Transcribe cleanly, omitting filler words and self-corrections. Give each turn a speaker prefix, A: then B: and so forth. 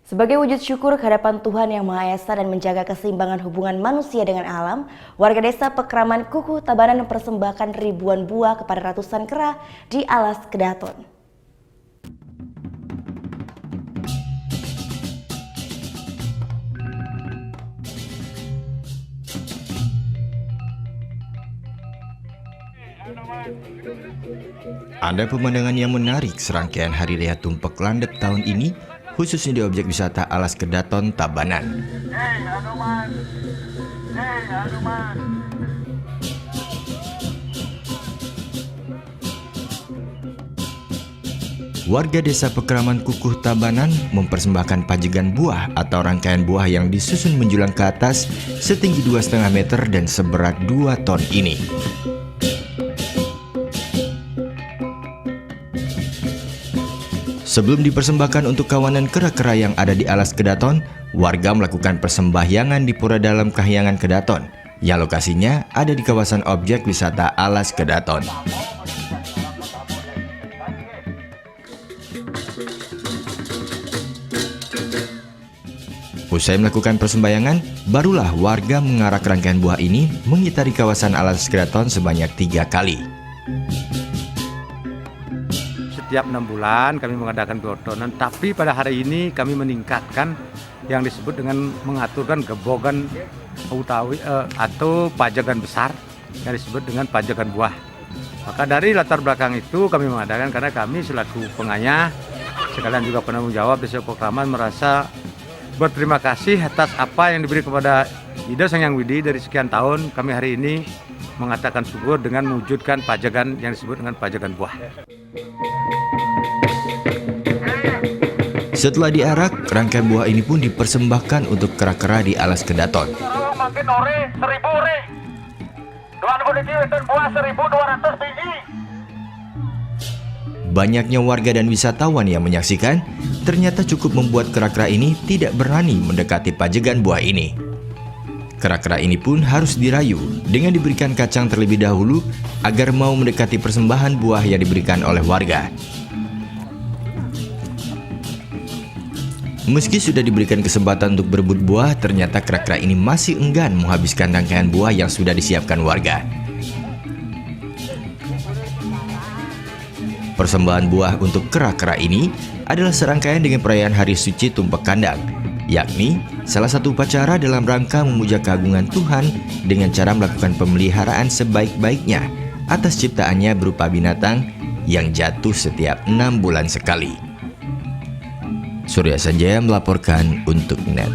A: Sebagai wujud syukur kehadapan Tuhan Yang Maha Esa dan menjaga keseimbangan hubungan manusia dengan alam, warga desa Pekraman Kukuh Tabanan mempersembahkan ribuan buah kepada ratusan kera di Alas Kedaton.
B: Ada pemandangan yang menarik serangkaian Hari Raya Tumpek Landep tahun ini, khususnya di objek wisata Alas Kedaton, Tabanan. Warga desa Pekraman Kukuh Tabanan mempersembahkan pajegan buah atau rangkaian buah yang disusun menjulang ke atas setinggi 2,5 meter dan seberat 2 ton ini. Sebelum dipersembahkan untuk kawanan kera-kera yang ada di Alas Kedaton, warga melakukan persembahyangan di Pura Dalam Kahyangan Kedaton, yang lokasinya ada di kawasan objek wisata Alas Kedaton. Usai melakukan persembahyangan, barulah warga mengarak rangkaian buah ini mengitari kawasan Alas Kedaton sebanyak 3 kali.
C: Setiap 6 bulan kami mengadakan gebogan, tapi pada hari ini kami meningkatkan yang disebut dengan mengaturkan gebogan utawi atau pajagan besar yang disebut dengan pajagan buah. Maka dari latar belakang itu kami mengadakan karena kami selaku penganyah sekalian juga penanggung jawab Desa Pekraman merasa berterima kasih atas apa yang diberi kepada Ida Sang Hyang Widi dari sekian tahun. Kami hari ini mengatakan syukur dengan mewujudkan pajagan yang disebut dengan pajagan buah.
B: Setelah diarak, rangkaian buah ini pun dipersembahkan untuk kera-kera di Alas Kedaton.
D: Makin ore 1.000 ore. Tuan kuniki wonten buah 1.200 biji.
B: Banyaknya warga dan wisatawan yang menyaksikan ternyata cukup membuat kera-kera ini tidak berani mendekati pajegan buah ini. Kera-kera ini pun harus dirayu dengan diberikan kacang terlebih dahulu agar mau mendekati persembahan buah yang diberikan oleh warga. Meski sudah diberikan kesempatan untuk berebut buah, ternyata kera-kera ini masih enggan menghabiskan rangkaian buah yang sudah disiapkan warga. Persembahan buah untuk kera-kera ini adalah serangkaian dengan perayaan Hari Suci Tumpek Kandang, yakni salah satu upacara dalam rangka memuja keagungan Tuhan dengan cara melakukan pemeliharaan sebaik-baiknya atas ciptaannya berupa binatang yang jatuh setiap 6 bulan sekali. Surya Sanjaya melaporkan untuk NET.